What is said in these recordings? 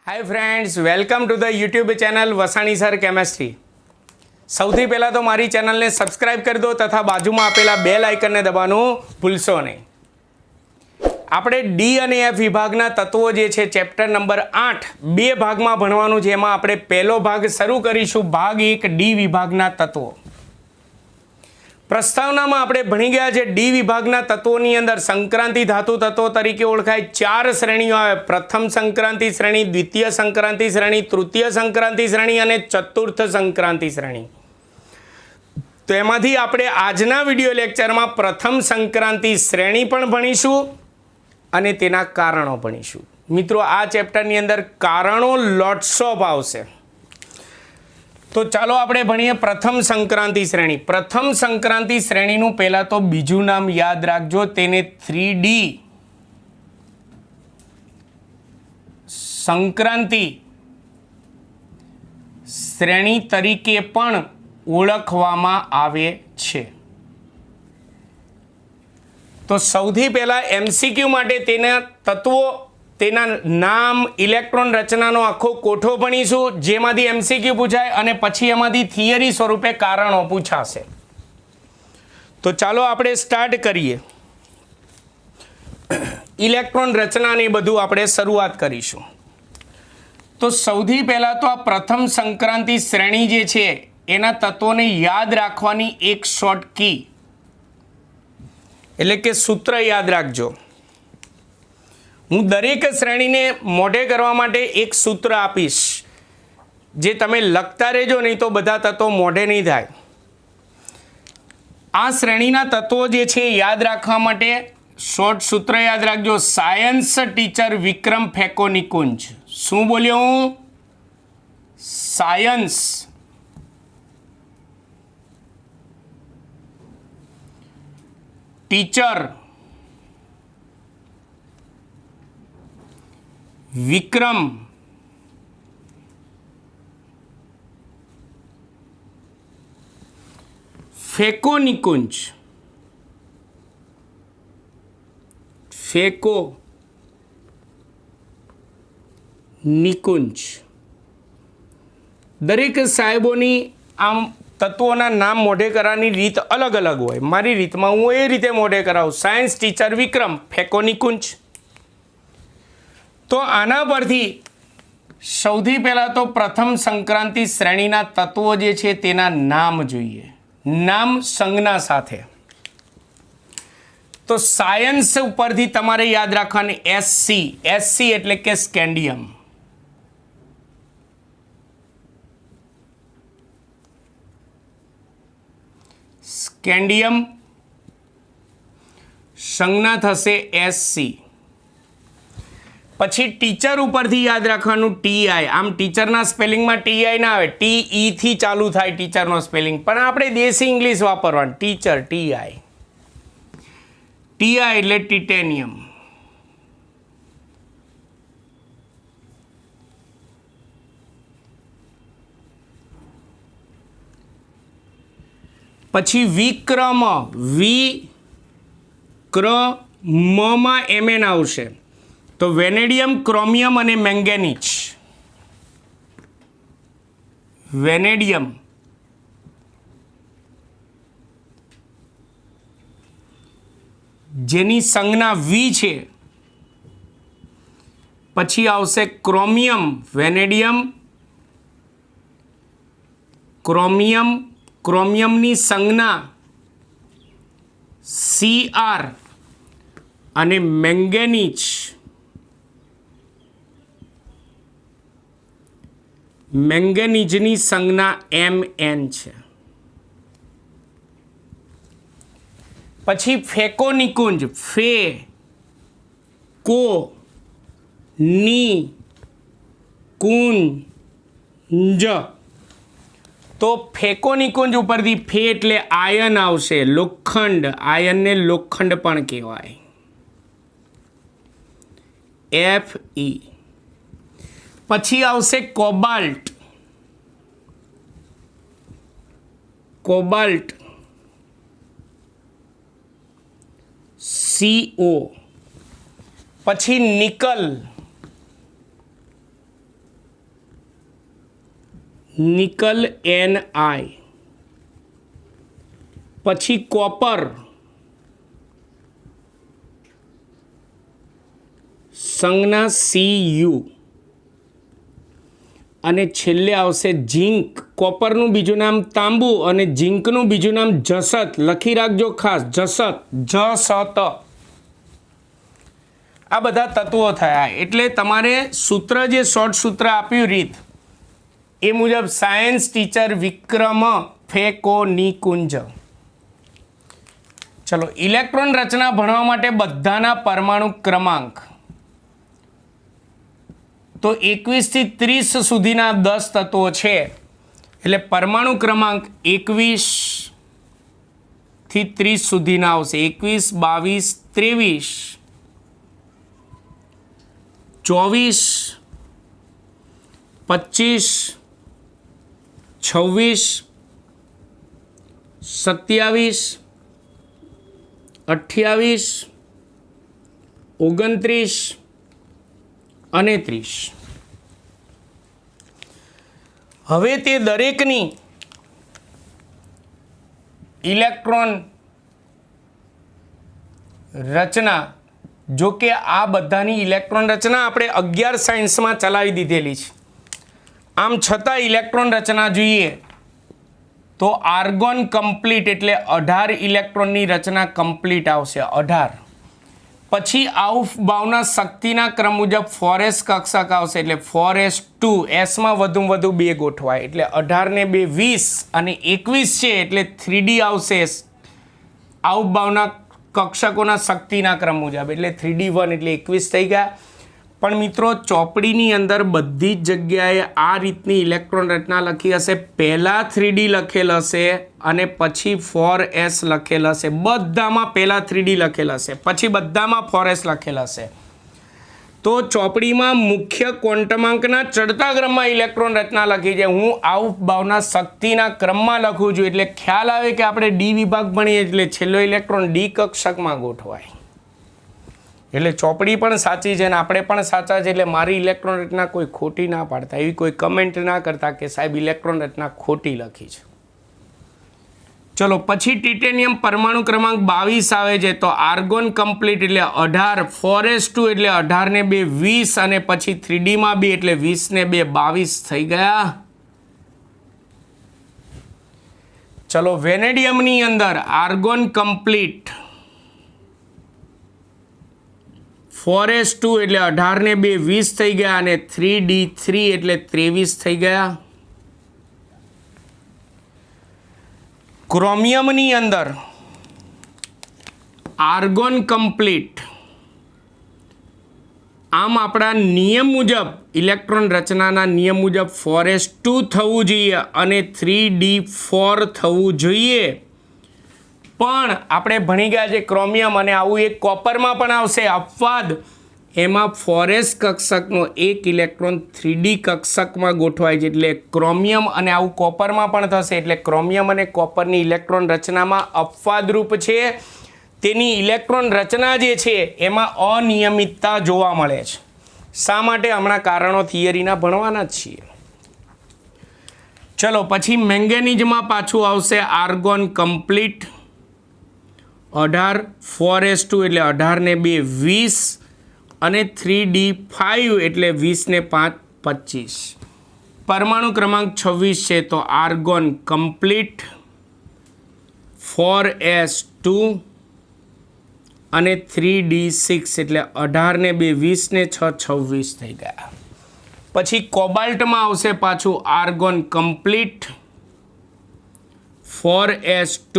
Hi friends, welcome to the YouTube channel Vasani sir chemistry. સૌથી પહેલાં તો મારી ચેનલને સબસ્ક્રાઇબ કરી દો તથા બાજુમાં આપેલા બેલ આઇકનને દબાવવાનું ભૂલશો નહીં। આપણે ડી અને એફ વિભાગના તત્વો જે છે ચેપ્ટર નંબર 8 બે ભાગમાં ભણવાનું છે। એમાં આપણે પહેલો ભાગ શરૂ કરીશું, ભાગ 1 ડી વિભાગના તત્વો। પ્રસ્તાવનામાં આપણે ભણી ગયા છે ડી વિભાગના તત્વોની અંદર સંક્રાંતિ ધાતુ તત્વો તરીકે ઓળખાય 4 શ્રેણીઓ આવે। પ્રથમ સંક્રાંતિ શ્રેણી, દ્વિતીય સંક્રાંતિ શ્રેણી, તૃતીય સંક્રાંતિ શ્રેણી અને ચતુર્થ સંક્રાંતિ શ્રેણી। તો એમાંથી આપણે આજના વિડિયો લેક્ચરમાં પ્રથમ સંક્રાંતિ શ્રેણી પણ ભણીશું અને તેના કારણો ભણીશું। મિત્રો, આ ચેપ્ટરની અંદર કારણો લોટ્સ ઓફ આવશે। તો ચાલો આપણે ભણીએ પ્રથમ સંક્રાંતિ શ્રેણી। પ્રથમ સંક્રાંતિ શ્રેણીનું પહેલાં તો બીજું નામ યાદ રાખજો, તેને 3D સંક્રાંતિ શ્રેણી તરીકે પણ ઓળખવામાં આવે છે। તો સૌથી પહેલાં MCQ માટે તેના તત્વો, તેના નામ, ઇલેક્ટ્રોન રચનાનો આખો કોઠો ભણીશું, જેમાંથી MCQ પૂછાય અને પછી એમાંથી થિયરી સ્વરૂપે કારણો પૂછાશે। તો ચાલો આપણે સ્ટાર્ટ કરીએ। ઇલેક્ટ્રોન રચનાની બધું આપણે શરૂઆત કરીશું। તો સૌથી પહેલાં તો આ પ્રથમ સંક્રાંતિ શ્રેણી જે છે એના તત્વોને યાદ રાખવાની એક શોર્ટ કી એટલે કે સૂત્ર યાદ રાખજો। હું દરેક શ્રેણીને મોઢે કરવા માટે એક સૂત્ર આપીશ, જે તમે લખતા રહેજો, નહીં તો બધા તત્વો મોઢે નહીં થાય। આ શ્રેણીના તત્વો જે છે યાદ રાખવા માટે શોર્ટ સૂત્ર યાદ રાખજો। સાયન્સ ટીચર વિક્રમ ફેકો નિકુંજ। શું બોલ્યો હું? સાયન્સ ટીચર વિક્રમ ફેકો નિકુંજ। ફેકો નિકુંજ। દરેક સાહેબોની આમ તત્વોના નામ મોઢે કરવાની રીત અલગ અલગ હોય। મારી રીતમાં હું એ રીતે મોઢે કરાવું, સાયન્સ ટીચર વિક્રમ ફેકો નિકુંજ। તો આના પરથી સૌથી પહેલાં તો પ્રથમ સંક્રાંતિ શ્રેણીના તત્વો જે છે તેના નામ જોઈએ, નામ સંજ્ઞા સાથે। તો સાયન્સ ઉપરથી તમારે યાદ રાખવાની SC એટલે કે સ્કેન્ડિયમ। સ્કેન્ડિયમ સંજ્ઞા થશે SC। પછી ટીચર ઉપરથી યાદ રાખવાનું TI। આમ ટીચરના સ્પેલિંગમાં TI ના આવે, TE થી ચાલુ થાય ટીચરનો સ્પેલિંગ, પણ આપણે દેશી ઇંગ્લિશ વાપરવાનું, ટીચર TI એટલે ટિટેનિયમ। પછી વિક્રમ, વિક્રમમાં MN આવશે। તો વેનેડિયમ, ક્રોમિયમ અને મેંગેનીઝ। વેનેડિયમ, જેની સંજ્ઞા V છે, પછી આવશે ક્રોમિયમ, વેનેડિયમ, ક્રોમિયમ, ક્રોમિયમની સંજ્ઞા CR અને મેંગેનીઝ, મેંગેનીઝની સંજ્ઞા MN છે। પછી ફેકો નિકુંજ, ફે કો ની કુંજ। તો ફેકો નિકુંજ ઉપરથી ફે એટલે આયન આવશે, લોખંડ, આયનને લોખંડ પણ કહેવાય, FE। પછી આવશે કોબાલ્ટ, કોબાલ્ટ CO। પછી નિકલ, નિકલ Ni, પછી કોપર સંજ્ઞા Cu, અને છેલ્લે આવશે ઝીંક. કોપરનું બીજું નામ તાંબુ અને ઝીંકનું બીજું નામ જસત. લખી રાખજો ખાસ, જસત, જસત. આ બધા તત્વો થયા. એટલે તમારે સૂત્ર જે શોર્ટ સૂત્ર આપ્યું રીત એ મુજબ સાયન્સ ટીચર વિક્રમ ફેકોનિકુંજ. ચલો, ઇલેક્ટ્રોન રચના ભણવા માટે બધાના પરમાણુ ક્રમાંક તો 21 થી 30 સુધીના 10 તત્વો છે. એટલે પરમાણુ ક્રમાંક 21 થી 30 સુધીના આવશે. 21, 22, 23, 24, 26, 27, 28, 29 અને 30. હવે તે દરેકની ઇલેક્ટ્રોન રચના, જો કે આ બધાની ઇલેક્ટ્રોન રચના આપણે 11 સાયન્સમાં ચલાવી દીધેલી છે. આમ છતાં ઇલેક્ટ્રોન રચના જોઈએ તો આર્ગોન કમ્પ્લીટ એટલે 18 ઇલેક્ટ્રોનની રચના કમ્પ્લીટ આવશે. 18. પછી આઉફબાઉના શક્તિના ક્રમ મુજબ 4s કક્ષક આવશે. એટલે 4s2, એસમાં વધુમાં વધુ 2 ગોઠવાય એટલે 18 ને 2 20 અને 21 છે એટલે 3D આવશે આઉફબાઉના કક્ષકોના શક્તિના ક્રમ મુજબ. એટલે 3D1 એટલે 21 થઈ ગયા. પણ મિત્રો, ચોપડીની અંદર બધી જ જગ્યાએ આ રીતની ઇલેક્ટ્રોન રચના લખી હશે. પહેલાં 3D લખેલ હશે અને પછી 4s લખેલ હશે. બધામાં પહેલાં 3D લખેલ હશે, પછી બધામાં 4s લખેલ હશે. તો ચોપડીમાં મુખ્ય ક્વોન્ટમાંકના ચડતા ક્રમમાં ઇલેક્ટ્રોન રચના લખી છે. હું આઉફબાઉના શક્તિના ક્રમમાં લખું છું એટલે ખ્યાલ આવે કે આપણે ડી વિભાગ ભણીએ એટલે છેલ્લો ઇલેક્ટ્રોન ડી કક્ષકમાં ગોઠવાય. એટલે ચોપડી પણ સાચી છે અને આપણે પણ સાચા છે. એટલે મારી ઇલેક્ટ્રોન રચના કોઈ ખોટી ના પાડતા, એવી કોઈ કમેન્ટ ના કરતા કે સાહેબ ઇલેક્ટ્રોન રચના ખોટી લખી છે. ચલો, પછી ટિટેનિયમ પરમાણુ ક્રમાંક 22 આવે છે. તો આર્ગોન કમ્પ્લીટ એટલે 18, 4s2 એટલે 18 ને 2 20 અને પછી 3Dમાં 2 એટલે 20 ને 2 22 થઈ ગયા. ચલો, વેનેડિયમની અંદર આર્ગોન કમ્પ્લીટ 4s2 એટલે 18 ને 2 20 થઈ ગયા અને 3D3 એટલે 23 થઈ ગયા. ક્રોમિયમની અંદર આર્ગોન કમ્પ્લીટ, આમ આપણા નિયમ મુજબ ઇલેક્ટ્રોન રચનાના નિયમ મુજબ 4s2 થવું જોઈએ અને 3D4 થવું જોઈએ. પણ આપણે ભણી ગયા છે ક્રોમિયમ અને આવું એક કોપરમાં પણ આવશે અપવાદ. એમાં 4s કક્ષકનો એક ઇલેક્ટ્રોન 3D કક્ષકમાં ગોઠવાય છે. એટલે ક્રોમિયમ અને આવું કોપરમાં પણ થશે. એટલે ક્રોમિયમ અને કોપરની ઇલેક્ટ્રોન રચનામાં અપવાદરૂપ છે. તેની ઇલેક્ટ્રોન રચના જે છે એમાં અનિયમિતતા જોવા મળે છે. શા માટે? હમણાં કારણો થિયરીના ભણવાના જ છીએ. ચલો, પછી મેંગેનીઝમાં પાછું આવશે આર્ગોન કમ્પ્લીટ 18, 4s2 એટલે 18 ને 2 20 અને 3D5 એટલે 20 ને 5 25. પરમાણુ ક્રમાંક 26 છે. તો આર્ગોન કમ્પ્લીટ 4s2 અને 3D6 એટલે 18 ને 2 20 ને 6 26 થઈ ગયા. પછી કોબાલ્ટમાં આવશે પાછું આર્ગોન કમ્પ્લીટ 4s2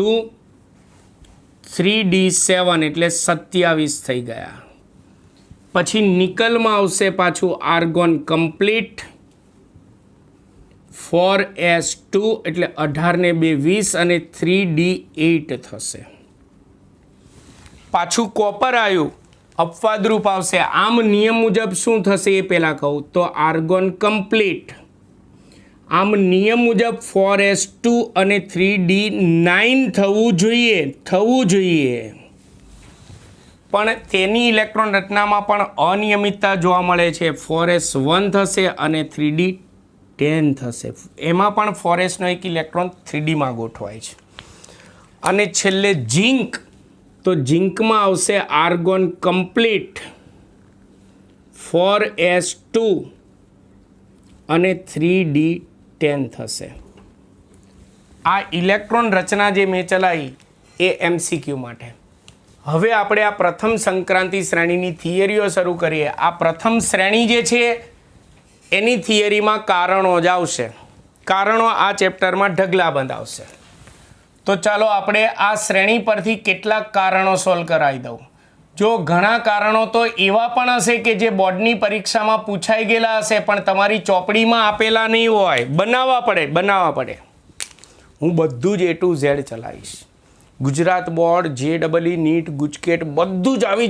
3D7 એટલે 27 થઈ ગયા. પછી નિકલમાં આવશે પાછું આર્ગોન કમ્પ્લીટ 4s2 એટલે 18 ને 2 20 અને 3D8 થશે. પાછું કોપર આવ્યું, અપવાદરૂપ આવશે. આમ નિયમ મુજબ શું થશે એ પહેલાં કહું તો આર્ગોન કમ્પ્લીટ, આમ નિયમ મુજબ 4s2 અને 3D9 થવું જોઈએ. પણ તેની ઇલેક્ટ્રોન રચનામાં પણ અનિયમિતતા જોવા મળે છે. 4s1 થશે અને 3D2 D10 થશે. એમાં પણ ફોરેસનો એક ઇલેક્ટ્રોન 3D માં ગોઠવાય છે. અને છેલ્લે ઝિંક, તો ઝિંકમાં આવશે આર્ગોન કમ્પ્લીટ 4s2 અને 3d10 થશે. આ ઇલેક્ટ્રોન રચના જે મેં ચલાવી એ MCQ માટે. હવે આપણે આ પ્રથમ સંક્રાંતિ શ્રેણીની થિયરીઓ શરૂ કરીએ. આ પ્રથમ શ્રેણી જે છે એની થિયરીમાં કારણો જ આવશે. કારણો આ ચેપ્ટરમાં ઢગલાબંધ આવશે. તો ચાલો આપણે આ શ્રેણી પરથી કેટલાક કારણો સોલ્વ કરાવી દઉં. જો ઘણા કારણો તો એવા પણ હશે કે જે બોર્ડની પરીક્ષામાં પૂછાઈ ગયેલા હશે પણ તમારી ચોપડીમાં આપેલા નહીં હોય, બનાવવા પડે. હું બધું જ A to Z ચલાવીશ. Gujarat board, JEE, NEET, GUJCET બધું જ આવી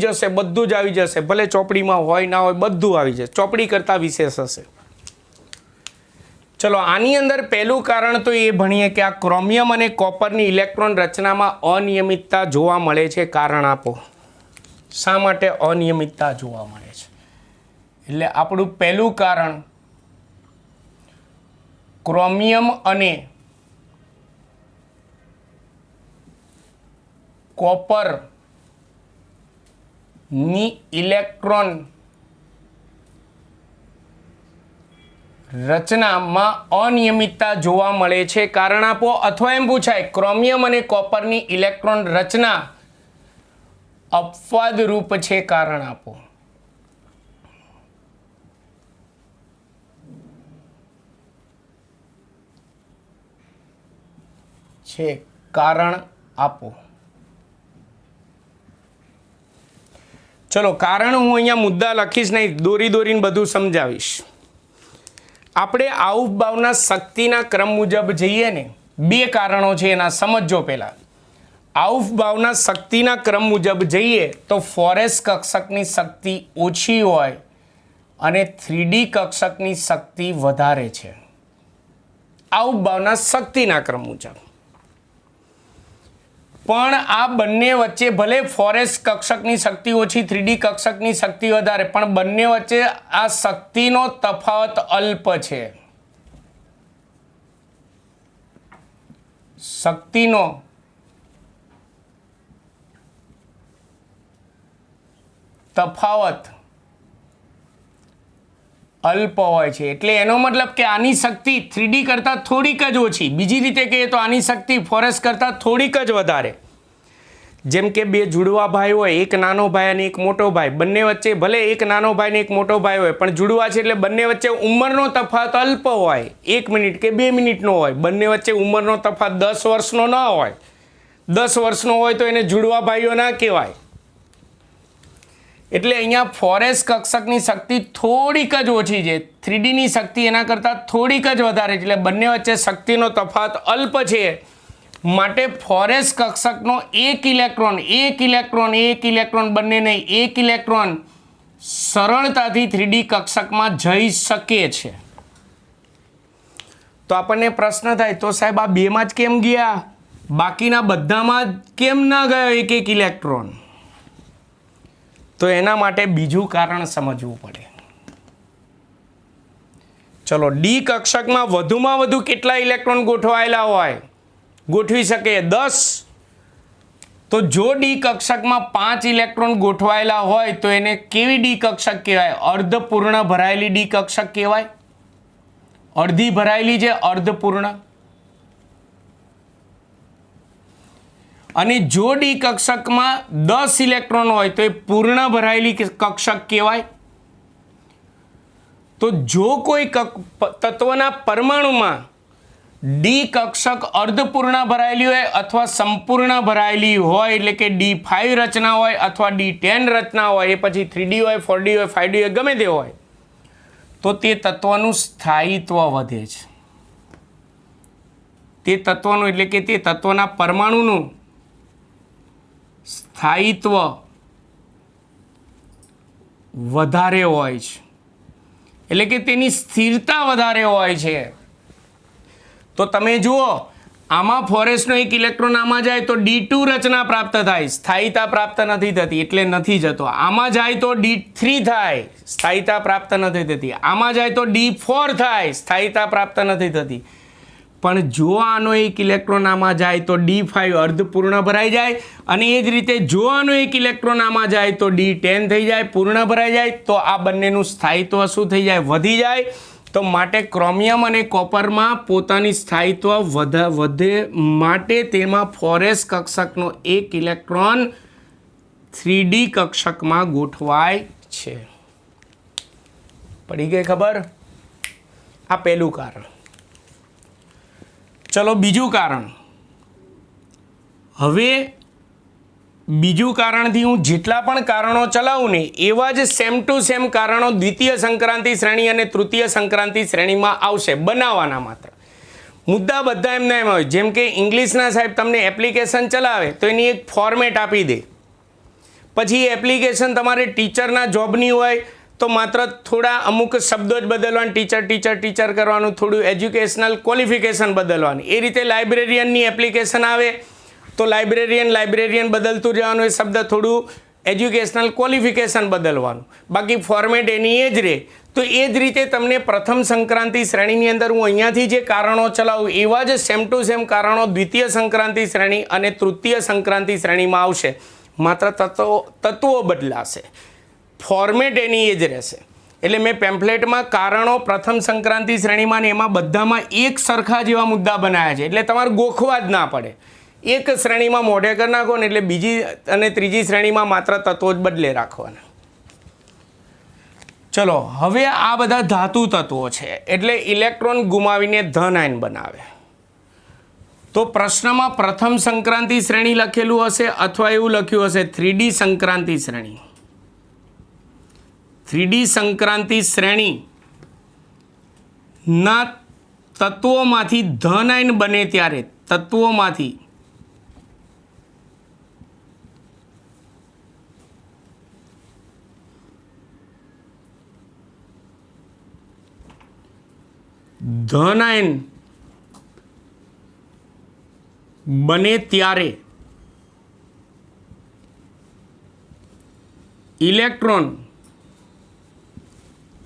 જશે. ભલે ચોપડીમાં હોય ના હોય, બધું આવી જશે. ચોપડી કરતાં વિશેષ હશે. ચલો, આની અંદર પહેલું કારણ તો એ ભણીએ કે આ ક્રોમિયમ અને કોપરની ઇલેક્ટ્રોન રચનામાં અનિયમિતતા જોવા મળે છે. કારણ આપો, શા માટે અનિયમિતતા જોવા મળે છે? એટલે આપણું પહેલું કારણ ક્રોમિયમ અને કોપરની ઇલેક્ટ્રોન રચનામાં અનિયમિતતા જોવા મળે છે. કારણ આપો, અથવા એમ પૂછાય ક્રોમિયમ અને કોપરની ઇલેક્ટ્રોન રચના અપવાદરૂપ છે. કારણ આપો. કારણ આપો. ચલો, કારણ હું અહીંયા મુદ્દા લખીશ નહીં, દોરીને બધું સમજાવીશ. આપણે આઉફબાઉના શક્તિના ક્રમ મુજબ જઈએ ને, બે કારણો છે એના સમજો. પહેલાં આઉફબાઉના શક્તિના ક્રમ મુજબ જઈએ તો ફોરેસ કક્ષકની શક્તિ ઓછી હોય અને 3D કક્ષકની શક્તિ વધારે છે. આઉફબાઉના શક્તિના ક્રમ મુજબ. પણ આ બંને વચ્ચે ભલે ફોરેસ કક્ષકની શક્તિ ઓછી, 3D કક્ષકની શક્તિ વધારે, પણ બંને વચ્ચે આ શક્તિનો તફાવત અલ્પ છે. શક્તિનો તફાવત અલ્પ હોય છે. એટલે એનો મતલબ કે આની શક્તિ 3D કરતાં થોડીક જ ઓછી. બીજી રીતે કહીએ તો આની શક્તિ ફોરેસ કરતાં થોડીક જ વધારે. જેમ કે બે જુડવા ભાઈ હોય, એક નાનો ભાઈ અને એક મોટો ભાઈ. બંને વચ્ચે ભલે એક નાનો ભાઈ ને એક મોટો ભાઈ હોય, પણ જુડવા છે એટલે બંને વચ્ચે ઉંમરનો તફાવત અલ્પ હોય. 1 મિનિટ કે 2 મિનિટનો હોય. બંને વચ્ચે ઉંમરનો તફાવત 10 વર્ષનો ન હોય. 10 વર્ષનો હોય તો એને જુડવા ભાઈઓ ના કહેવાય. એટલે અહીંયા ફોરેસ કક્ષકની શક્તિ થોડીક જ ઓછી છે, 3Dની શક્તિ એના કરતાં થોડીક જ વધારે છે. એટલે બંને વચ્ચે શક્તિનો તફાવત અલ્પ છે. માટે ફોરેસ કક્ષકનો એક ઇલેક્ટ્રોન બંને નહીં, એક ઇલેક્ટ્રોન સરળતાથી 3D કક્ષકમાં જઈ શકે છે. તો આપણને પ્રશ્ન થાય, તો સાહેબ આ બેમાં જ કેમ ગયા, બાકીના બધામાં કેમ ના ગયો એક ઇલેક્ટ્રોન? તો એના માટે બીજું કારણ સમજવું પડે. ચલો, ડી કક્ષકમાં વધુમાં વધુ કેટલા ઇલેક્ટ્રોન ગોઠવાયેલા હોય? ગોઠવી શકે 10. તો જો ડી કક્ષકમાં 5 ઇલેક્ટ્રોન ગોઠવાયેલા હોય તો એને કેવી ડી કક્ષક કહેવાય? અર્ધપૂર્ણ ભરાયેલી ડી કક્ષક કહેવાય. અડધી ભરાયેલી છે, અર્ધપૂર્ણ. અને જો ડી કક્ષકમાં 10 ઇલેક્ટ્રોન હોય તો એ પૂર્ણ ભરાયેલી કક્ષક કહેવાય. તો જો કોઈ તત્વના પરમાણુમાં ડી કક્ષક અર્ધપૂર્ણ ભરાયેલી હોય અથવા સંપૂર્ણ ભરાયેલી હોય, એટલે કે D5 રચના હોય અથવા D10 રચના હોય, એ પછી 3D હોય, 4D હોય, 5D હોય, ગમે તે હોય, તો તે તત્વનું સ્થાયિત્વ વધે છે. તે તત્વનું એટલે કે તે તત્વના પરમાણુનું સ્થાયિત્વ વધારે હોય છે. એટલે કે તેની સ્થિરતા વધારે હોય છે. તો તમે જુઓ, આમાં ફોરેસનો એક ઇલેક્ટ્રોન આમાં જાય તો D2 રચના પ્રાપ્ત થાય, સ્થાયીતા પ્રાપ્ત નથી થતી એટલે નથી જતો. આમાં જાય તો D3 થાય, સ્થાયીતા પ્રાપ્ત નથી થતી. આમાં જાય તો D4 થાય, સ્થાયીતા પ્રાપ્ત નથી થતી. પણ જો આનો એક ઇલેક્ટ્રોન આમાં જાય તો D5 અર્ધપૂર્ણ ભરાઈ જાય, અને એ જ રીતે જો આનો એક ઇલેક્ટ્રોન આમાં જાય તો D10 થઈ જાય, પૂર્ણ ભરાઈ જાય. તો આ બંનેનું સ્થાયિત્વ શું થઈ જાય? વધી જાય. તો માટે ક્રોમિયમ અને કોપરમાં પોતાની સ્થાયિત્વ વધે માટે તેમાં ફોરેસ કક્ષકનો એક ઇલેક્ટ્રોન 3D કક્ષકમાં ગોઠવાય છે. પડી ગઈ ખબર? આ પહેલું કારણ. ચલો બીજું કારણ. હવે બીજું કારણથી હું જેટલા પણ કારણો ચલાવું ને એવા જ સેમ ટુ સેમ કારણો દ્વિતીય સંક્રાંતિ શ્રેણી અને તૃતીય સંક્રાંતિ શ્રેણીમાં આવશે, બનાવવાના માત્ર. મુદ્દા બધા એમના એમ હોય. જેમ કે ઇંગ્લિશના સાહેબ તમને એપ્લિકેશન ચલાવે તો એની એક ફોર્મેટ આપી દે, પછી એ એપ્લિકેશન તમારે ટીચરના જોબની હોય તો માત્ર થોડા અમુક શબ્દો જ બદલવાના, ટીચર કરવાનું, થોડું એજ્યુકેશનલ ક્વોલિફિકેશન બદલવાનું. એ રીતે લાઇબ્રેરિયનની એપ્લિકેશન આવે તો લાઇબ્રેરિયન બદલતું જવાનું, એ શબ્દ થોડું એજ્યુકેશનલ ક્વોલિફિકેશન બદલવાનું, બાકી ફોર્મેટ એની એ જ રહે. તો એ જ રીતે તમને પ્રથમ સંક્રાંતિ શ્રેણીની અંદર હું અહીંયાથી જે કારણો ચલાવું એવા જ સેમ ટુ સેમ કારણો દ્વિતીય સંક્રાંતિ શ્રેણી અને તૃતીય સંક્રાંતિ શ્રેણીમાં આવશે. માત્ર તત્વો બદલાશે, ફોર્મેટ એની એ જ રહેશે. એટલે મેં પેમ્ફલેટમાં કારણો પ્રથમ સંક્રાંતિ શ્રેણીમાં ને એમાં બધામાં એક સરખા જેવા મુદ્દા બનાવ્યા છે, એટલે તમારે ગોખવા જ ના પડે. એક શ્રેણીમાં મોઢે કરી નાખો ને એટલે બીજી અને ત્રીજી શ્રેણીમાં માત્ર તત્વો જ બદલે રાખવાના. ચલો હવે આ બધા ધાતુ તત્વો છે એટલે ઇલેક્ટ્રોન ગુમાવીને ધન આયન બનાવે. તો પ્રશ્નમાં પ્રથમ સંક્રાંતિ શ્રેણી લખેલું હશે અથવા એવું લખ્યું હશે 3D સંક્રાંતિ શ્રેણી. 3D સંક્રાંતિ શ્રેણી ના તત્વોમાંથી ધન આયન બને ત્યારે તત્વોમાંથી ધન આયન બને ત્યારે ઇલેક્ટ્રોન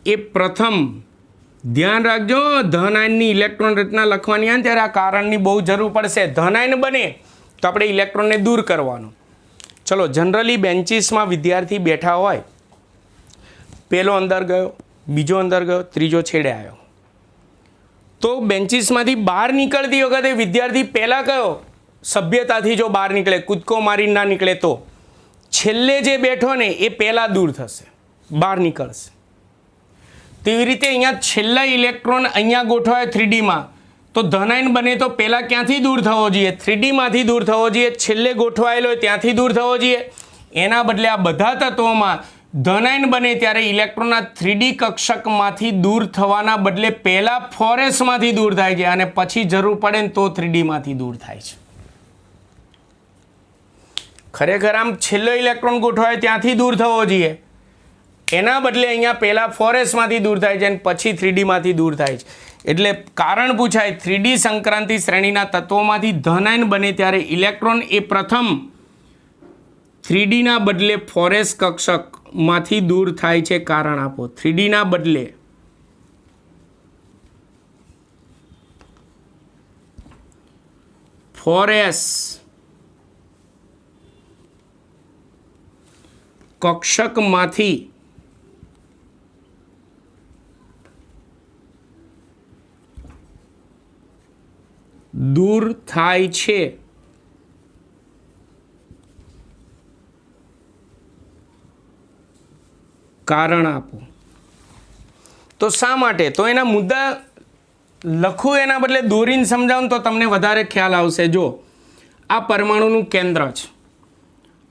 એ પ્રથમ, ધ્યાન રાખજો ધન આયનની ઇલેક્ટ્રોન રચના લખવાની આવે ત્યારે આ કારણની બહુ જરૂર પડશે. ધન આયન બને તો આપણે ઇલેક્ટ્રોનને દૂર કરવાનું. ચલો જનરલી બેન્ચીસમાં વિદ્યાર્થી બેઠા હોય, પહેલો અંદર ગયો, બીજો અંદર ગયો, ત્રીજો છેડે આવ્યો, તો બેન્ચીસમાંથી બહાર નીકળતી વખતે વિદ્યાર્થી પહેલાં કયો સભ્યતાથી જો બહાર નીકળે, કૂદકો મારી ના નીકળે, તો છેલ્લે જે બેઠો ને એ પહેલાં દૂર થશે, બહાર નીકળશે. તેવી રીતે અહીંયા છેલ્લા ઇલેક્ટ્રોન અહીંયા ગોઠવાય 3Dમાં તો ધન આયન બને તો પહેલાં ક્યાંથી દૂર થવો જોઈએ? 3Dમાંથી દૂર થવો જોઈએ. છેલ્લે ગોઠવાયેલો હોય ત્યાંથી દૂર થવો જોઈએ. એના બદલે આ બધા તત્વોમાં ધન આયન બને ત્યારે ઇલેક્ટ્રોનના 3D કક્ષકમાંથી દૂર થવાના બદલે પહેલાં ફોરેસમાંથી દૂર થાય છે અને પછી જરૂર પડે ને તો 3Dમાંથી દૂર થાય છે. ખરેખર આમ છેલ્લો ઇલેક્ટ્રોન ગોઠવાય ત્યાંથી દૂર થવો જોઈએ, એના બદલે અહીંયા પહેલાં ફોરેસમાંથી દૂર થાય છે અને પછી 3Dમાંથી દૂર થાય છે. એટલે કારણ પૂછાય 3D સંક્રાંતિ શ્રેણીના તત્વોમાંથી ધન આયન બને ત્યારે ઇલેક્ટ્રોન એ પ્રથમ 3Dના બદલે ફોરેસ કક્ષકમાંથી દૂર થાય છે. કારણ આપો. 3Dના બદલે ફોરેસ કક્ષકમાંથી દૂર થાય છે. કારણ આપો. તો શા માટે? તો એના મુદ્દા લખું એના બદલે દોરીને સમજાવું તો તમને વધારે ખ્યાલ આવશે. જો આ પરમાણુનું કેન્દ્ર છે,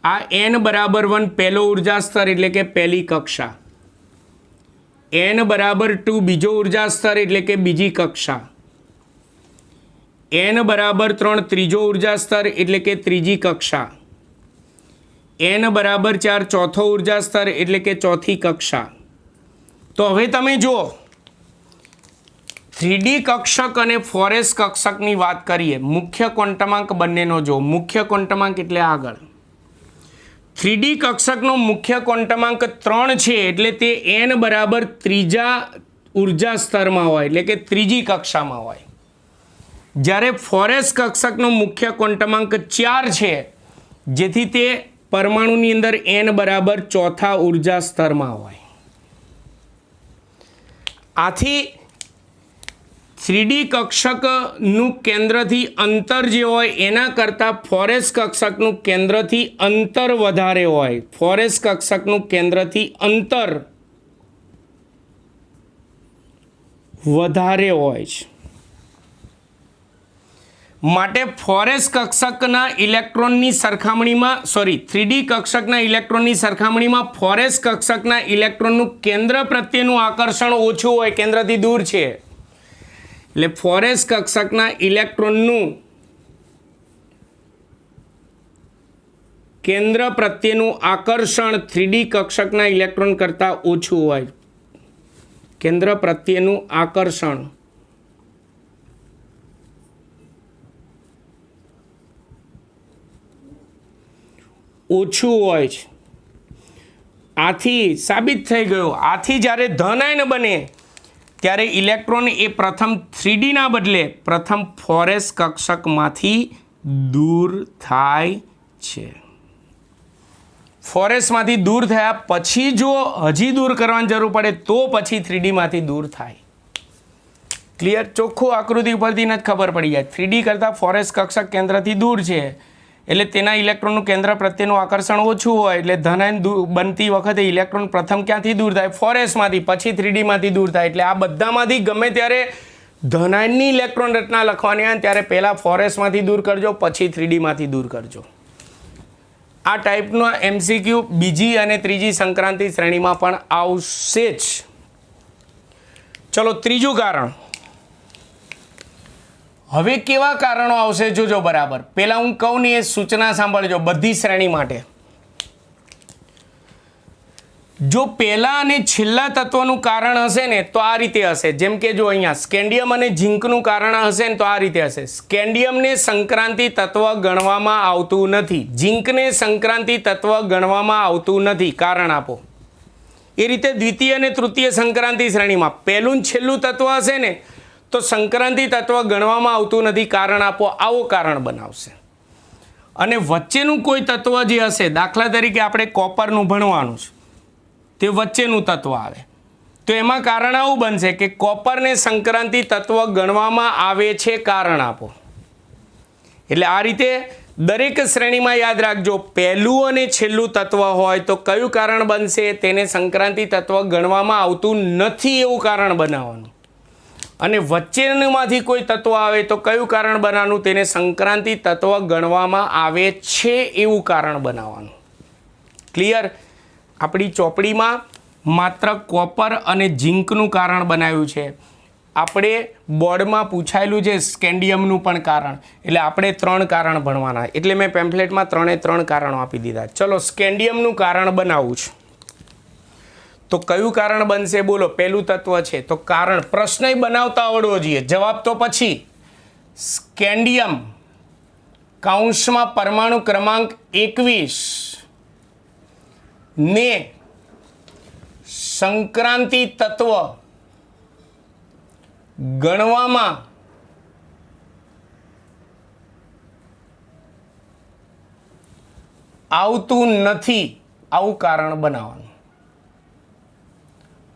આ n=1 પહેલો ઉર્જા સ્તર એટલે કે પહેલી કક્ષા, n=2 બીજો ઉર્જા સ્તર એટલે કે બીજી કક્ષા, n=3 ત્રીજો ઉર્જા સ્તર એટલે કે ત્રીજી કક્ષા, n=4 ચોથો ઉર્જા સ્તર એટલે કે ચોથી કક્ષા. તો હવે તમે જુઓ 3D કક્ષક અને 4s કક્ષકની વાત કરીએ, મુખ્ય ક્વોન્ટમાંક બંનેનો જો મુખ્ય ક્વોન્ટમાંક એટલે આગળ 3D કક્ષકનો મુખ્ય ક્વોન્ટમાંક 3 છે એટલે તે n બરાબર ત્રીજા ઉર્જા સ્તરમાં હોય એટલે કે ત્રીજી કક્ષામાં હોય. જ્યારે 4s કક્ષકનો મુખ્ય ક્વોન્ટમાંક 4 છે જેથી તે પરમાણુની અંદર n બરાબર ચોથા ઉર્જા સ્તરમાં હોય. આથી 3D કક્ષકનું કેન્દ્રથી અંતર જે હોય એના કરતાં 4s કક્ષકનું કેન્દ્રથી અંતર વધારે હોય. 4s કક્ષકનું કેન્દ્રથી અંતર વધારે હોય છે માટે 4s કક્ષકના ઇલેક્ટ્રોનની સરખામણીમાં 3D કક્ષકના ઇલેક્ટ્રોનની સરખામણીમાં 4s કક્ષકના ઇલેક્ટ્રોનનું કેન્દ્ર પ્રત્યેનું આકર્ષણ ઓછું હોય, કેન્દ્રથી દૂર છે. એટલે 4s કક્ષકના ઇલેક્ટ્રોનનું કેન્દ્ર પ્રત્યેનું આકર્ષણ 3D કક્ષકના ઇલેક્ટ્રોન કરતાં ઓછું હોય. કેન્દ્ર પ્રત્યેનું આકર્ષણ ઓછું હોય છે. આથી સાબિત થઈ ગયું. આથી જ્યારે ધન આયન બને ત્યારે ઇલેક્ટ્રોન એ પ્રથમ 3Dના બદલે પ્રથમ 4s કક્ષકમાંથી દૂર થાય છે. 4sમાંથી દૂર થયા પછી જો હજી દૂર કરવાની જરૂર પડે તો પછી 3Dમાંથી દૂર થાય. ક્લિયર? ચોખ્ખું આકૃતિ ઉપરથી જ ખબર પડી જાય. 3D કરતાં 4s કક્ષક કેન્દ્રથી દૂર છે એટલે તેના ઇલેક્ટ્રોનનું કેન્દ્ર પ્રત્યેનું આકર્ષણ ઓછું હોય એટલે ધન આયન બનતી વખતે ઇલેક્ટ્રોન પ્રથમ ક્યાંથી દૂર થાય? 4sમાંથી, પછી 3Dમાંથી દૂર થાય. એટલે આ બધામાંથી ગમે ત્યારે ધન આયનની ઇલેક્ટ્રોન રચના લખવાની આવે ત્યારે પહેલાં 4sમાંથી દૂર કરજો, પછી 3Dમાંથી દૂર કરજો. આ ટાઈપનો MCQ બીજી અને ત્રીજી સંક્રાંતિ શ્રેણીમાં પણ આવશે જ. ચલો ત્રીજું કારણ. હવે કેવા કારણો આવશે જોજો બરાબર. પહેલાં હું કહું ને એ સૂચના સાંભળજો બધી શ્રેણી માટે. જો પહેલા અને છેલ્લા તત્વનું કારણ હશે ને તો આ રીતે હશે. જેમ કે જો અહીંયા સ્કેન્ડિયમ અને ઝિંકનું કારણ હશે ને તો આ રીતે હશે. સ્કેન્ડિયમને સંક્રાંતિ તત્વ ગણવામાં આવતું નથી, ઝિંકને સંક્રાંતિ તત્વ ગણવામાં આવતું નથી, કારણ આપો. એ રીતે દ્વિતીય અને તૃતીય સંક્રાંતિ શ્રેણીમાં પહેલું છેલ્લું તત્વ હશે ને તો સંક્રાંતિ તત્વ ગણવામાં આવતું નથી, કારણ આપો. આવો કારણ બનાવશે. અને વચ્ચેનું કોઈ તત્વ જે હશે, દાખલા તરીકે આપણે કોપરનું ભણવાનું છે, તે વચ્ચેનું તત્વ આવે તો એમાં કારણ આવું બનશે કે કોપરને સંક્રાંતિ તત્વ ગણવામાં આવે છે, કારણ આપો. એટલે આ રીતે દરેક શ્રેણીમાં યાદ રાખજો, પહેલું અને છેલ્લું તત્વ હોય તો કયું કારણ બનશે? તેને સંક્રાંતિ તત્વ ગણવામાં આવતું નથી એવું કારણ બનાવવાનું. અને વચ્ચેમાંથી કોઈ તત્વ આવે તો કયું કારણ બનાવવાનું? તેને સંક્રાંતિ તત્વ ગણવામાં આવે છે એવું કારણ બનાવવાનું. ક્લિયર? આપણી ચોપડીમાં માત્ર કોપર અને ઝિંકનું કારણ બનાવ્યું છે. આપણે બોર્ડમાં પૂછાયેલું છે સ્કેન્ડિયમનું પણ કારણ, એટલે આપણે 3 કારણ ભણવાના. એટલે મેં પેમ્ફલેટમાં 3 કારણો આપી દીધા. ચલો સ્કેન્ડિયમનું કારણ બનાવવું છે તો કયું કારણ બનશે? બોલો. પહેલું તત્વ છે તો કારણ પ્રશ્ન બનાવતા આવડવો જોઈએ, જવાબ તો પછી. સ્કેન્ડિયમ કૌંસમાં પરમાણુ ક્રમાંક 21 ને સંક્રાંતિ તત્વ ગણવામાં આવતું નથી, આવું કારણ બનાવવાનું.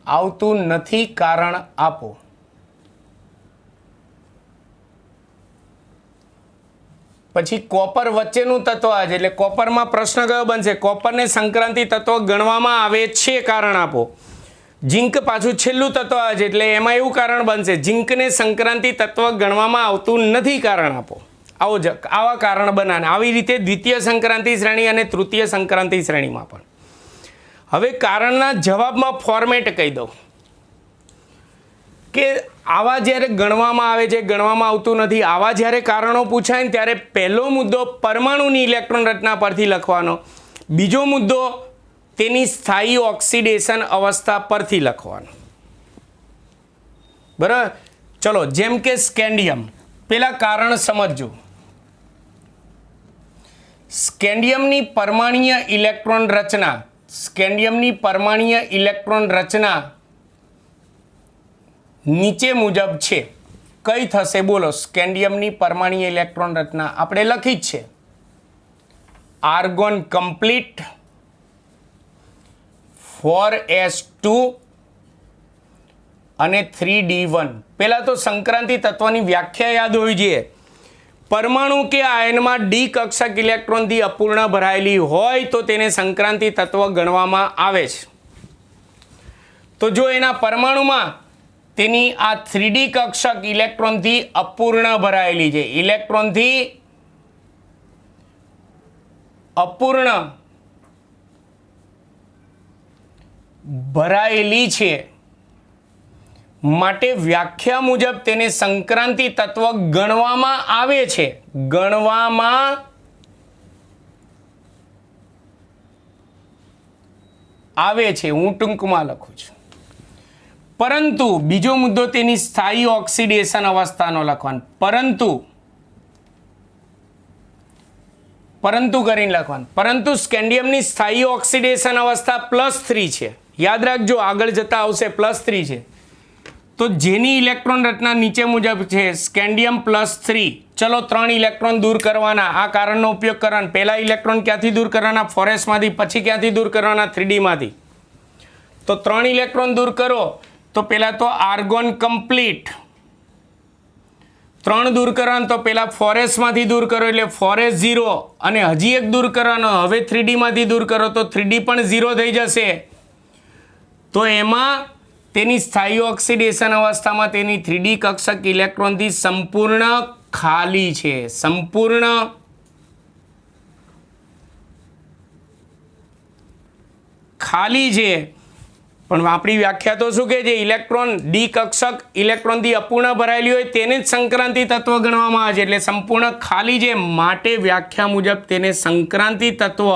આવતું નથી, કારણ આપો. પછી કોપર વચ્ચેનું તત્વ છે એટલે કોપરમાં પ્રશ્ન કયો બનશે? કોપરને સંક્રાંતિ તત્વ ગણવામાં આવે છે, કારણ આપો. ઝિંક પાછું છેલ્લું તત્વ છે એટલે એમાં એવું કારણ બનશે ઝિંકને સંક્રાંતિ તત્વ ગણવામાં આવતું નથી, કારણ આપો. આવા કારણ બનાવે. આવી રીતે દ્વિતીય સંક્રાંતિ શ્રેણી અને તૃતીય સંક્રાંતિ શ્રેણીમાં પણ. હવે કારણના જવાબમાં ફોર્મેટ કહી દઉં કે આવા જ્યારે ગણવામાં આવે છે, ગણવામાં આવતું નથી, આવા જ્યારે કારણો પૂછાય ને ત્યારે પહેલો મુદ્દો પરમાણુની ઇલેક્ટ્રોન રચના પરથી લખવાનો, બીજો મુદ્દો તેની સ્થાયી ઓક્સિડેશન અવસ્થા પરથી લખવાનો. બરાબર? ચલો, જેમ કે સ્કેન્ડિયમ, પેલા કારણ સમજજો. સ્કેન્ડિયમની પરમાણ્વીય ઇલેક્ટ્રોન રચના, સ્કેન્ડિયમની પરમાણ્વીય ઇલેક્ટ્રોન રચના નીચે મુજબ છે. કઈ થશે બોલો? સ્કેન્ડિયમની પરમાણ્વીય ઇલેક્ટ્રોન રચના આપણે લખી જ છે. આર્ગોન કમ્પ્લીટ, 4s2 અને 3d1. પહેલા તો સંક્રાંતિ તત્વની વ્યાખ્યા યાદ હોવી જોઈએ. પરમાણુ કે આયનમાં ડી કક્ષક ઇલેક્ટ્રોનથી અપૂર્ણ ભરાયેલી હોય તો તેને સંક્રાંતિ તત્વ ગણવામાં આવે છે. તો જો એના પરમાણુમાં તેની આ 3d કક્ષક ઇલેક્ટ્રોનથી અપૂર્ણ ભરાયેલી છે, ઇલેક્ટ્રોનથી અપૂર્ણ ભરાયેલી છે, માટે વ્યાખ્યા મુજબ તેને સંક્રાંતિ તત્વ ગણવામાં આવે છે. ગણવામાં આવે છે, હું ટૂંકમાં લખું છું. પરંતુ બીજો મુદ્દો તેની સ્થાયી ઓક્સિડેશન અવસ્થાનો લખવાનો. પરંતુ કરીને લખવાનું. પરંતુ સ્કેન્ડિયમની સ્થાયી ઓક્સિડેશન અવસ્થા +3 છે. યાદ રાખજો, આગળ જતા આવશે +3 છે. તો જેની ઇલેક્ટ્રોન રચના નીચે મુજબ છે, સ્કેન્ડિયમ +3. ચલો 3 ઇલેક્ટ્રોન દૂર કરવાના. આ કારણનો ઉપયોગ કરવાનો. પહેલા ઇલેક્ટ્રોન ક્યાંથી દૂર કરવાના? 4s માંથી. પછી ક્યાંથી દૂર કરવાના? 3d માંથી. તો 3 ઇલેક્ટ્રોન દૂર કરો તો પહેલા તો આર્ગોન કમ્પ્લીટ 3 દૂર કરવાનું. તો પહેલા 4s માંથી દૂર કરો એટલે 4s0, અને હજી એક દૂર કરવાનો. હવે 3d માંથી દૂર કરો તો 3d પણ 0 થઈ જશે. તો એમાં તેની સ્થાયી ઓક્સિડેશન અવસ્થામાં તેની 3d કક્ષક ઇલેક્ટ્રોનથી સંપૂર્ણ ખાલી છે. સંપૂર્ણ ખાલી છે. પણ આપણી વ્યાખ્યા તો શું કહે છે? ઇલેક્ટ્રોન ડી કક્ષક ઇલેક્ટ્રોનથી અપૂર્ણ ભરાયેલી હોય તેને જ સંક્રાંતિ તત્વ ગણવામાં આવે છે. એટલે સંપૂર્ણ ખાલી છે, માટે વ્યાખ્યા મુજબ તેને સંક્રાંતિ તત્વ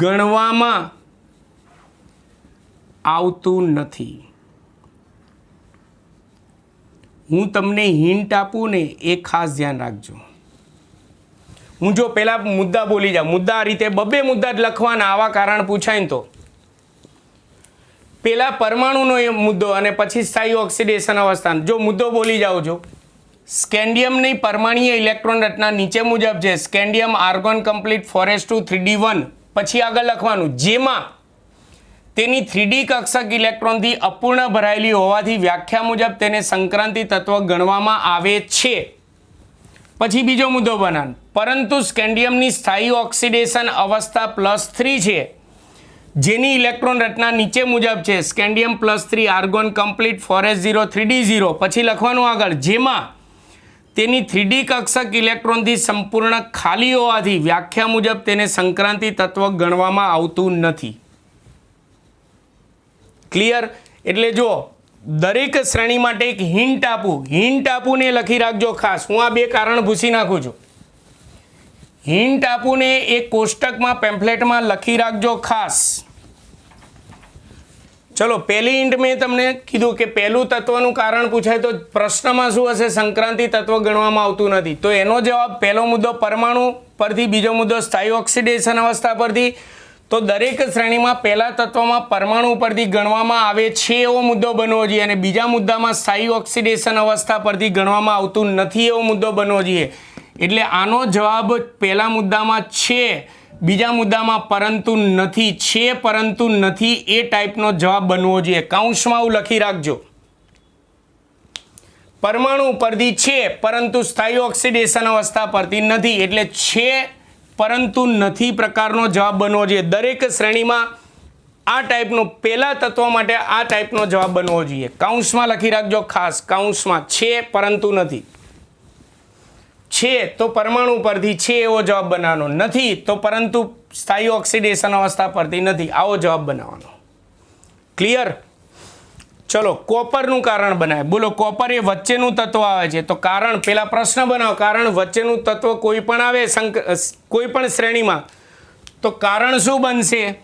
ગણવામાં આવતું નથી. હું તમને હિન્ટ આપું ને એ ખાસ ધ્યાન રાખજો. હું જો પહેલા મુદ્દા બોલી જાઉં, મુદ્દા આ રીતે 2 મુદ્દા જ લખવાના, આવા કારણ પૂછાય ને તો. પહેલા પરમાણુનો એ મુદ્દો અને પછી સ્થાયી ઓક્સિડેશન અવસ્થા. જો મુદ્દો બોલી જાઉં છું, સ્કેન્ડિયમની પરમાણ્વીય ઇલેક્ટ્રોન રચના નીચે મુજબ છે. Scandium argon complete 4s2 3d1. પછી આગળ લખવાનું, જેમાં તેની 3d કક્ષક ઇલેક્ટ્રોનથી અપૂર્ણ ભરાયેલી હોવાથી વ્યાખ્યા મુજબ તેને સંક્રાંતિ તત્વ ગણવામાં આવે છે. પછી બીજો મુદ્દો બનાવો. પરંતુ સ્કેન્ડિયમની સ્થાયી ઓક્સિડેશન અવસ્થા +3 છે, જેની ઇલેક્ટ્રોન રચના નીચે મુજબ છે. Scandium +3 argon complete 4s0 3d0. પછી લખવાનું આગળ, જેમાં તેની 3d કક્ષક ઇલેક્ટ્રોનથી સંપૂર્ણ ખાલી હોવાથી વ્યાખ્યા મુજબ તેને સંક્રાંતિ તત્વ ગણવામાં આવતું નથી. ક્લિયર? એટલે જો દરેક શ્રેણી માટે એક હિન્ટ આપું ને લખી રાખજો ખાસ. હું આ 2 કારણ ભૂસી નાખું છું. હિન્ટ આપું ને એક કોષ્ટકમાં પેમ્ફલેટમાં લખી રાખજો ખાસ. ચલો, પહેલી હિન્ટ મેં તમને કીધું કે પહેલું તત્વનું કારણ પૂછાય તો પ્રશ્નમાં શું હશે? સંક્રાંતિ તત્વ ગણવામાં આવતું નથી. તો એનો જવાબ પહેલો મુદ્દો પરમાણુ પરથી, બીજો મુદ્દો સ્થાયી ઓક્સિડેશન અવસ્થા પરથી. તો દરેક શ્રેણીમાં પહેલા તત્વમાં પરમાણુ પરથી ગણવામાં આવે છે એવો મુદ્દો બનવો જોઈએ, અને બીજા મુદ્દામાં સ્થાયી ઓક્સિડેશન અવસ્થા પરથી ગણવામાં આવતું નથી એવો મુદ્દો બનવો જોઈએ. એટલે આનો જવાબ પહેલા મુદ્દામાં છે, બીજા મુદ્દામાં પરંતુ નથી. છે પરંતુ નથી એ ટાઈપનો જવાબ બનવો જોઈએ. કૌંસમાં હું લખી રાખજો. પરમાણુ પરથી છે પરંતુ સ્થાયી ઓક્સિડેશન અવસ્થા પરથી નથી. એટલે છે પરંતુ નથી પ્રકારનો જવાબ બનવો જોઈએ. દરેક શ્રેણીમાં આ ટાઈપનો પહેલા તત્વ માટે આ ટાઈપનો જવાબ બનવો જોઈએ. કૌંસમાં લખી રાખજો ખાસ. કૌંસમાં છે પરંતુ નથી. છે તો પરમાણુ પરથી છે એવો જવાબ બનાવવાનો. નથી તો પરંતુ સ્થાયી ઓક્સિડેશન અવસ્થા પરથી નથી, આવો જવાબ બનાવવાનો. ક્લિયર? ચલો, કોપરનું કારણ બનાવે. બોલો, કોપર એ વચ્ચેનું તત્વ આવે છે. તો કારણ, પહેલા પ્રશ્ન બનાવો. કારણ વચ્ચેનું તત્વ કોઈ પણ આવે કોઈ પણ શ્રેણીમાં, તો કારણ શું બનશે?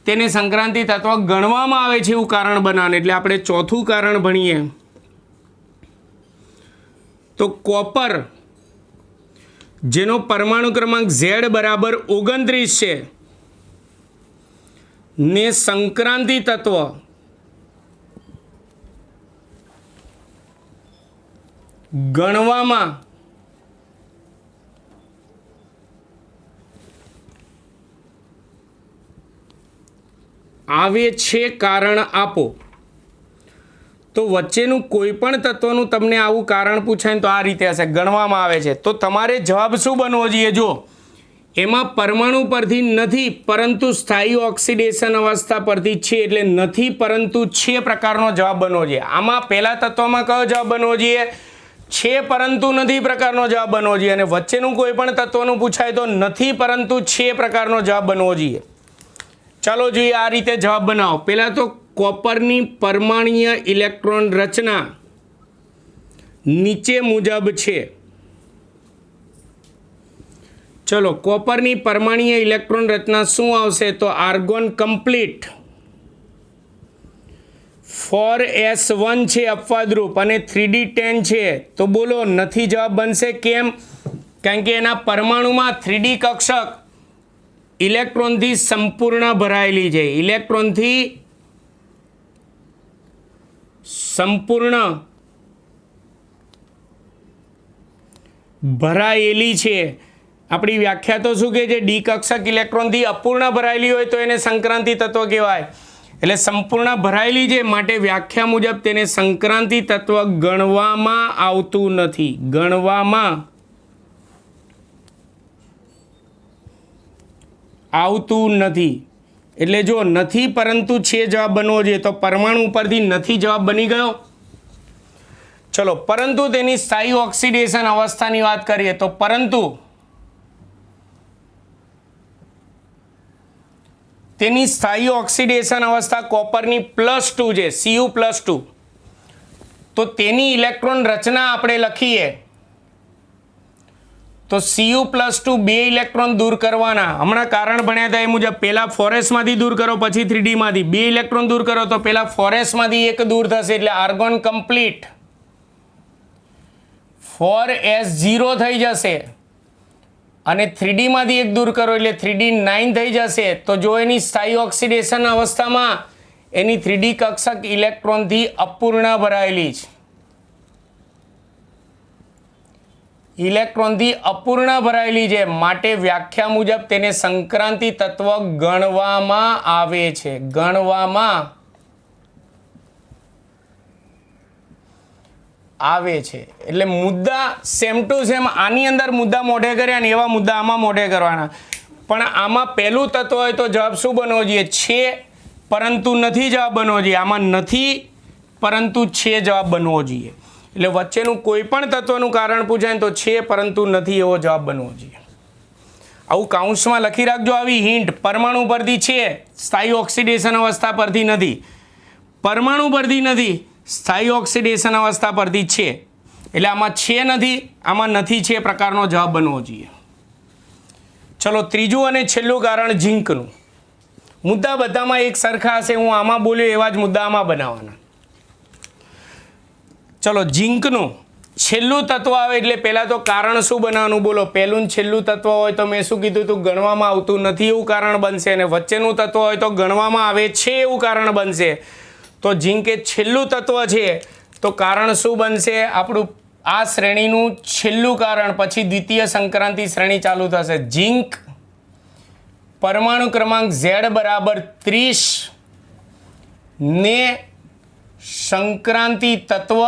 તેને સંક્રાંતિ તત્વ ગણવામાં આવે છે એવું કારણ બનાવવાનું. એટલે આપણે ચોથું કારણ ભણીએ. તો કોપર જેનો પરમાણુ ક્રમાંક Z બરાબર 29 છે ને સંક્રાંતિ તત્વ ગણવામાં આવે છે કારણ આપો. તો વચ્ચેનું કોઈ પણ તત્વનું તમને આવું કારણ પૂછાય ને તો આ રીતે હશે, ગણવામાં આવે છે. તો તમારે જવાબ શું બનવો જોઈએ? જો એમાં પરમાણુ પરથી નથી પરંતુ સ્થાયી ઓક્સિડેશન અવસ્થા પરથી છે, એટલે નથી પરંતુ છે પ્રકારનો જવાબ બનવો જોઈએ. આમાં પહેલા તત્વમાં કયો જવાબ બનવો જોઈએ? છે પરંતુ નથી પ્રકારનો જવાબ બનવો જોઈએ. અને વચ્ચેનું કોઈ પણ તત્વનું પૂછાય તો નથી પરંતુ છે પ્રકારનો જવાબ બનવો જોઈએ. ચાલો જોઈએ આ રીતે જવાબ બનાવો. પહેલાં તો કોપરની પરમાણ્વીય ઇલેક્ટ્રોન રચના નીચે મુજબ છે. ચલો કોપરની પરમાણ્વીય ઇલેક્ટ્રોન રચના શું આવશે? તો આર્ગોન કમ્પ્લીટ 4s1 છે અપવાદરૂપ અને 3d10 છે. તો બોલો નથી જવાબ બનશે. કેમ? કારણ કે એના પરમાણુમાં 3d કક્ષક ઇલેક્ટ્રોનથી સંપૂર્ણ ભરાયેલી છે. ઇલેક્ટ્રોનથી સંપૂર્ણ ભરાયેલી છે. આપણી વ્યાખ્યા તો શું કહે છે? ડી કક્ષક ઇલેક્ટ્રોનથી અપૂર્ણ ભરાયેલી હોય તો એને સંક્રાંતિ તત્વ કહેવાય. એટલે સંપૂર્ણ ભરાયેલી છે માટે વ્યાખ્યા મુજબ તેને સંક્રાંતિ તત્વ ગણવામાં આવતું નથી. ગણવામાં આવતું નથી. એટલે જો નથી પરંતુ છે જવાબ બનવો જોઈએ. તો પરમાણુ ઉપરથી નથી જવાબ બની ગયો. ચલો પરંતુ તેની સ્થાયી ઓક્સિડેશન અવસ્થાની વાત કરીએ તો પરંતુ તેની સ્થાયી ઓક્સિડેશન અવસ્થા કોપરની +2 છે, Cu+2. તો તેની ઇલેક્ટ્રોન રચના આપણે લખીએ તો Cu+2 બે ઇલેક્ટ્રોન દૂર કરવાના. હમણાં કારણ ભણ્યા હતા એ મુજબ પહેલા 4sમાંથી દૂર કરો પછી 3dમાંથી. બે ઇલેક્ટ્રોન દૂર કરો તો પહેલા 4sમાંથી એક દૂર થશે એટલે આર્ગોન કમ્પ્લીટ 4s0 થઈ જશે. અને 3dમાંથી એક દૂર કરો એટલે 3d9 થઈ જશે. તો જો એની સ્થાયી ઓક્સિડેશન અવસ્થામાં એની 3d કક્ષક ઇલેક્ટ્રોનથી અપૂર્ણ ભરાયેલી છે. ઇલેક્ટ્રોનથી અપૂર્ણ ભરાયેલી છે માટે વ્યાખ્યા મુજબ તેને સંક્રાંતિ તત્વ ગણવામાં આવે છે. ગણવામાં આવે છે. એટલે મુદ્દા સેમ ટુ સેમ આની અંદર મુદ્દા મોઢે કર્યા ને એવા મુદ્દા આમાં મોઢે કરવાના. પણ આમાં પહેલું તત્વ હોય તો જવાબ શું બનવો જોઈએ? છે પરંતુ નથી જવાબ બનવો જોઈએ. આમાં નથી પરંતુ છે જવાબ બનવો જોઈએ. એટલે વચ્ચેનું કોઈ પણ તત્વનું કારણ પૂછાય તો છે પરંતુ નથી એવો જવાબ બનવો જોઈએ. આવું કાઉન્સમાં લખી રાખજો. આવી હિન્ટ પરમાણુ પરથી છે, સ્થાયી ઓક્સિડેશન અવસ્થા પરથી નથી. પરમાણુ પરથી નથી, સ્થાયી ઓક્સિડેશન અવસ્થા પરથી છે. એટલે આમાં છે નથી, આમાં નથી છે પ્રકારનો જવાબ બનવો જોઈએ. ચલો ત્રીજું અને છેલ્લું કારણ ઝીંકનું. મુદ્દા બધામાં એક સરખા હશે. હું આમાં બોલ્યો એવા જ મુદ્દા આમાં બનાવવાના. ચલો ઝીંકનું છેલ્લું તત્વ આવે એટલે પહેલાં તો કારણ શું બનાવવાનું બોલો? પહેલું છેલ્લું તત્વ હોય તો મેં શું કીધું હતું? ગણવામાં આવતું નથી એવું કારણ બનશે. અને વચ્ચેનું તત્વ હોય તો ગણવામાં આવે છે એવું કારણ બનશે. તો ઝીંક એ છેલ્લું તત્વ છે તો કારણ શું બનશે? આપણું આ શ્રેણીનું છેલ્લું કારણ, પછી દ્વિતીય સંક્રાંતિ શ્રેણી ચાલુ થશે. ઝીંક પરમાણુ ક્રમાંક Z બરાબર 30 ને સંક્રાંતિ તત્વ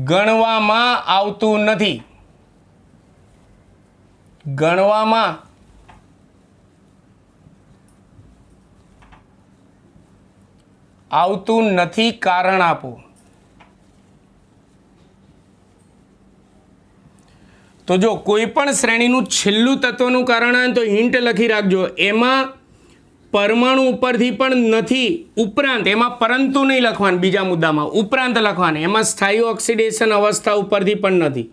ગણવામાં આવતું નથી. ગણવામાં આવતું નથી કારણ આપો. તો જો કોઈ પણ શ્રેણીનું છેલ્લું તત્વનું કારણ આવે તો હિન્ટ લખી રાખજો. એમાં પરમાણુ ઉપરથી પણ નથી, ઉપરાંત એમાં પરંતુ નહીં લખવાનું. બીજા મુદ્દામાં ઉપરાંત લખવાનું. એમાં સ્થાયી ઓક્સિડેશન અવસ્થા ઉપરથી પણ નથી.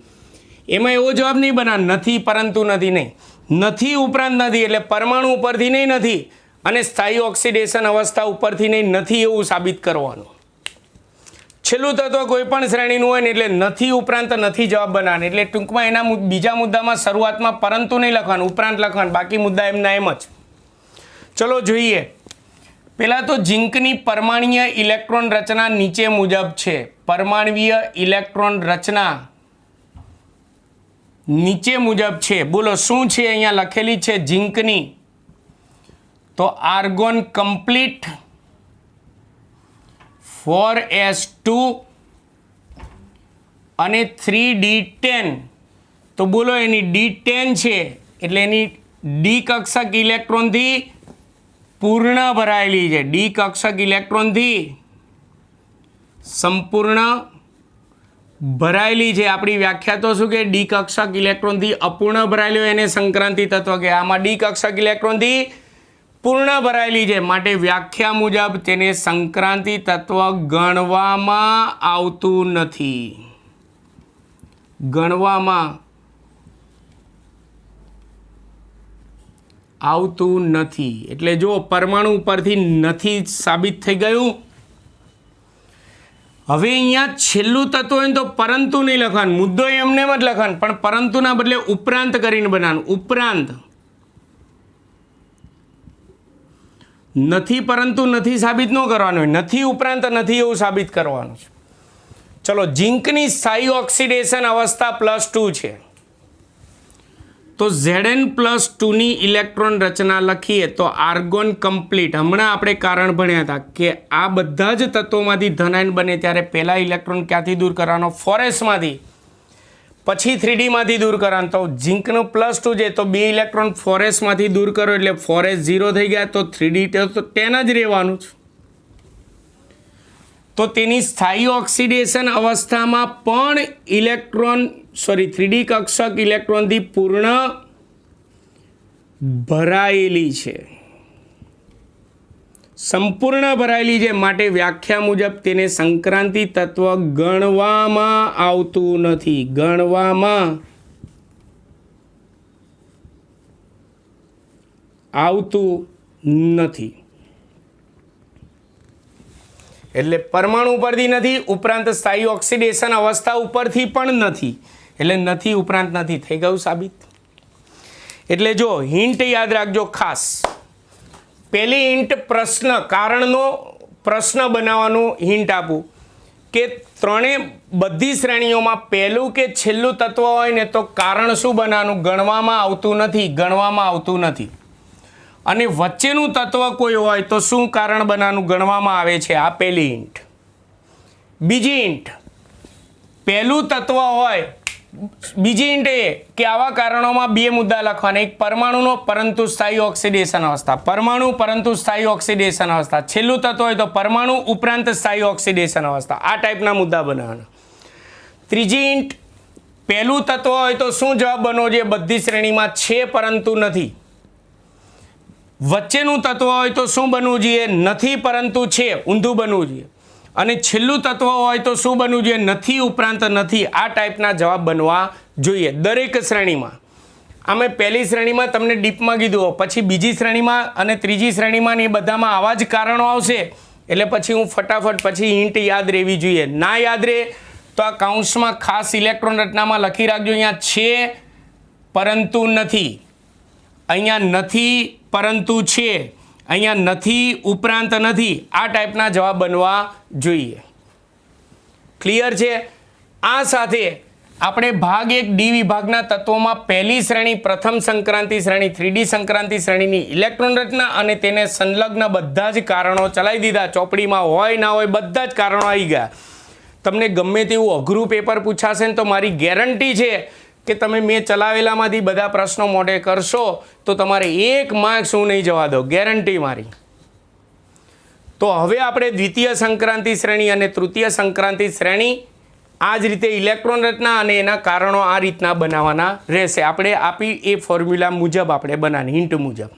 એમાં એવો જવાબ નહીં બનાવે નથી પરંતુ નથી. નહીં, નથી ઉપરાંત નથી એટલે પરમાણુ ઉપરથી નહીં નથી અને સ્થાયી ઓક્સિડેશન અવસ્થા ઉપરથી નહીં નથી એવું સાબિત કરવાનું. છેલ્લું તત્વ કોઈ પણ શ્રેણીનું હોય ને એટલે નથી ઉપરાંત નથી જવાબ બનાવવાનો. એટલે ટૂંકમાં એના બીજા મુદ્દામાં શરૂઆતમાં પરંતુ નહીં લખવાનું, ઉપરાંત લખવાનું, બાકી મુદ્દા એમના એમ જ. ચલો જોઈએ. પહેલાં તો ઝીંકની પરમાણ્વીય ઇલેક્ટ્રોન રચના નીચે મુજબ છે. પરમાણ્વીય ઇલેક્ટ્રોન રચના નીચે મુજબ છે. બોલો શું છે? અહીંયા લખેલી છે ઝીંકની. તો આર્ગોન કમ્પ્લીટ 4s2 અને 3d10. તો બોલો એની d10 છે એટલે એની ડી કક્ષક ઇલેક્ટ્રોનથી પૂર્ણ ભરાયેલી છે. ડી કક્ષક ઇલેક્ટ્રોનથી સંપૂર્ણ ભરાયેલી છે. આપણી વ્યાખ્યા તો શું કે ડી કક્ષક ઇલેક્ટ્રોનથી અપૂર્ણ ભરાયેલી હોય એને સંક્રાંતિ તત્વ કે. આમાં ડી કક્ષક ઇલેક્ટ્રોનથી પૂર્ણ ભરાયેલી છે માટે વ્યાખ્યા મુજબ તેને સંક્રાંતિ તત્વ ગણવામાં આવતું નથી. ગણવામાં આવતું નથી. એટલે જો પરમાણુ ઉપરથી નથી સાબિત થઈ ગયું. હવે અહીંયા છેલ્લું તત્વ હોય તો પરંતુ નહીં લખવાનું, મુદ્દો એમને જ લખવાનું, પણ પરંતુના બદલે ઉપરાંત કરીને બનાવવાનું. ઉપરાંત નથી પરંતુ નથી સાબિત ન કરવાનું હોય, નથી ઉપરાંત નથી એવું સાબિત કરવાનું છે. ચલો, ઝીંકની સ્થાયી ઓક્સિડેશન અવસ્થા +2 છે. તો Zn+2ની ઇલેક્ટ્રોન રચના લખીએ તો આર્ગોન કમ્પ્લીટ. હમણાં આપણે કારણ ભણ્યા હતા કે આ બધા જ તત્વોમાંથી ધનાયન બને ત્યારે પહેલા ઇલેક્ટ્રોન ક્યાંથી દૂર કરવાનો? 4sમાંથી. પછી 3dમાંથી દૂર કરવાનું. તો ઝીંકનું +2 છે તો 2 ઇલેક્ટ્રોન 4sમાંથી દૂર કરો એટલે 4s 0 થઈ ગયા. તો 3d તો 10 જ રહેવાનું છે. તો તેની સ્થાયી ઓક્સિડેશન અવસ્થામાં પણ 3d કક્ષક ઇલેક્ટ્રોનથી પૂર્ણ ભરાયેલી છે. સંપૂર્ણ ભરાયેલી છે માટે વ્યાખ્યા મુજબ તેને સંક્રાંતિ તત્વ ગણવામાં આવતું નથી. ગણવામાં આવતું નથી. એટલે પરમાણુ ઉપરથી નથી, ઉપરાંત સ્થાયી ઓક્સિડેશન અવસ્થા ઉપરથી પણ નથી. એટલે નથી ઉપરાંત નથી થઈ ગયું સાબિત. એટલે જો હિન્ટ યાદ રાખજો ખાસ. પહેલી હિન્ટ પ્રશ્ન, કારણનો પ્રશ્ન બનાવવાનું હિન્ટ આપું કે બધી શ્રેણીઓમાં પહેલું કે છેલ્લું તત્વ હોય ને તો કારણ શું બનાવવાનું? ગણવામાં આવતું નથી. ગણવામાં આવતું નથી. અને વચ્ચેનું તત્વ કોઈ હોય તો શું કારણ બનાવવાનું? ગણવામાં આવે છે. આ પહેલી હિન્ટ. બીજી હિન્ટ, પહેલું તત્વ હોય, બીજી હિન્ટ એ કે આવા કારણોમાં 2 મુદ્દા લખવાના. એક પરમાણુનો પરંતુ સ્થાયી ઓક્સિડેશન અવસ્થા, પરમાણુ પરંતુ સ્થાયી ઓક્સિડેશન અવસ્થા. છેલ્લું તત્વ હોય તો પરમાણુ ઉપરાંત સ્થાયી ઓક્સિડેશન અવસ્થા. આ ટાઈપના મુદ્દા બનાવવાના. ત્રીજી હિન્ટ, પહેલું તત્વ હોય તો શું જવાબ બનવો જોઈએ? બધી શ્રેણીમાં છે પરંતુ નથી. વચ્ચેનું તત્વ હોય તો શું બનવું જોઈએ? નથી પરંતુ છે, ઊંધું બનવું જોઈએ. અને છેલ્લું તત્વ હોય તો શું બનવું જોઈએ? નથી ઉપરાંત નથી. આ ટાઈપના જવાબ બનવા જોઈએ દરેક શ્રેણીમાં. અમે પહેલી શ્રેણીમાં તમને ડીપમાં કીધું, પછી બીજી શ્રેણીમાં અને ત્રીજી શ્રેણીમાં ને એ બધામાં આવા જ કારણો આવશે. એટલે પછી હું ફટાફટ પછી હિન્ટ યાદ રહેવી જોઈએ. ના યાદ રહે તો આ કાઉન્સમાં ખાસ ઇલેક્ટ્રોન રચનામાં લખી રાખજો. અહીંયા છે પરંતુ નથી, અહીંયા નથી પરંતુ છે, અહીંયા નથી ઉપરાંત નથી. આ ટાઈપના જવાબ બનવા જોઈએ. ક્લિયર છે? આ સાથે આપણે ભાગ 1 ડી વિભાગના તત્વોમાં પહેલી શ્રેણી, પ્રથમ સંક્રાંતિ શ્રેણી, 3D સંક્રાંતિ શ્રેણીની ઇલેક્ટ્રોન રચના અને તેને સંલગ્ન બધા જ કારણો ચલાવી દીધા. ચોપડીમાં હોય ના હોય બધા જ કારણો આવી ગયા. તમને ગમે તેવું અઘરું પેપર પૂછાશે ને તો મારી ગેરંટી છે કે તમે મેં ચલાવેલામાંથી બધા પ્રશ્નો મોઢે કરશો તો તમારે 1 માર્ક્સ હું નહીં જવા દો, ગેરંટી મારી. તો હવે આપણે દ્વિતીય સંક્રાંતિ શ્રેણી અને તૃતીય સંક્રાંતિ શ્રેણી આ જ રીતે ઇલેક્ટ્રોન રચના અને એના કારણો આ રીતના બનાવવાના રહેશે. આપણે આપી એ ફોર્મ્યુલા મુજબ આપણે બનાવવાની, હિન્ટ મુજબ.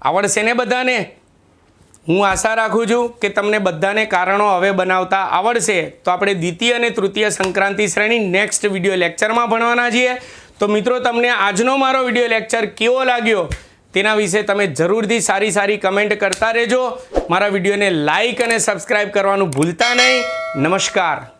આવડશે ને બધાને? હું આશા રાખું છું કે તમને બધાને કારણો હવે બનાવતા આવડશે. તો આપણે દ્વિતીય અને તૃતીય સંક્રાંતિ શ્રેણી નેક્સ્ટ વિડીયો લેક્ચરમાં ભણવાના છીએ. તો મિત્રો, તમને આજનો મારો વિડીયો લેક્ચર કેવો લાગ્યો તેના વિશે તમે જરૂરથી સારી કમેન્ટ કરતા રહેજો. મારા વિડીયોને લાઇક અને સબસ્ક્રાઈબ કરવાનું ભૂલતા નહીં. નમસ્કાર.